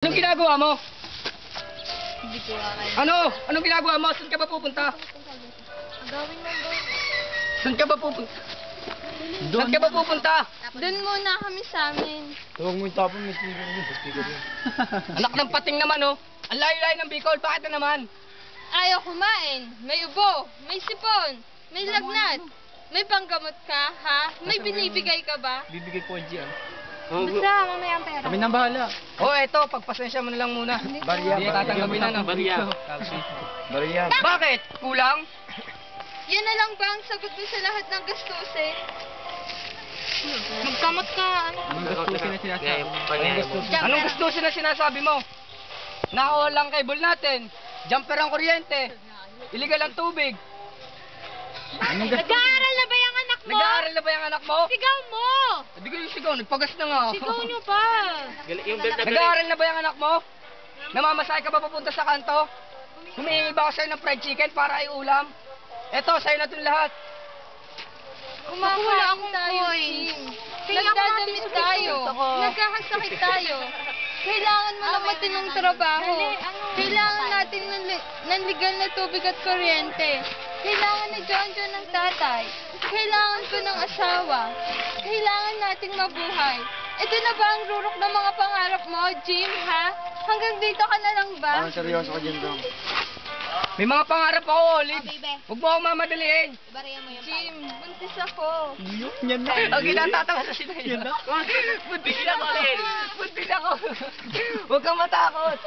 Anong ginagawa mo? Hindi ko kaya. Ano? Anong ginagawa mo? Saan ka ba pupunta? Gawin mo ba? Saan ka ba pupunta? Saan ka ba pupunta? Doon muna kami sa amin. Huwag mo itapon, may speaker yun. Speaker yun. Anak ng pating naman, oh. Ang layo-layo ng Bicol. Bakit na naman? Ayaw kumain. May ubo. May sipon. May lagnat. May panggamot ka, ha? May binibigay ka ba? Bibigay ko ang GM. Basta, mamaya ang pera. Kami nang bahala. Oh, eto. Pagpasensya mo na lang muna. Barya. Hindi tatanggapin na, no? Barya. Barya. Bakit? Kulang? Yan na lang ba ang sagot mo sa lahat ng gastusin? Magkamot ka. Anong gastusin na sinasabi? Anong gustusin na sinasabi mo? Nakuha lang cable natin. Jumper ang kuryente. Illegal ang tubig. Anong gastusin? Nag-aaral na ba yung anak mo? Nag-aaral na ba yung anak mo? Sigaw mo! Hindi ko yung sigaw. Nagpagas na nga. Sigaw nyo pa. Nag-aaral na ba yung anak mo? Namamasahe ka ba papunta sa kanto? Humihingi ba ako sa'yo ng fried chicken para ay ulam? Eto, sa'yo na itong lahat. Kumakain tayo, Jim. Nagdadamit tayo. Nagkakasakit tayo. Kailangan mo ng matinong trabaho. Kailangan natin ng legal na tubig at kuryente. Kailangan ni John ng tatay. Kailangan ko ng asawa. Kailangan nating mabuhay. Ito na ba ang rurok ng mga pangarap mo, Jim, ha? Hanggang dito ka na lang ba? Parang seryoso ka dyan, Dong. May mga pangarap ako, Olive. Huwag mo ako mamadaliin. Jim, buntis ako. Yan na. Ang ginatatawa sa sinay. Yan na. Buntis ako, Olive. Buntis ako. Huwag kang matakot.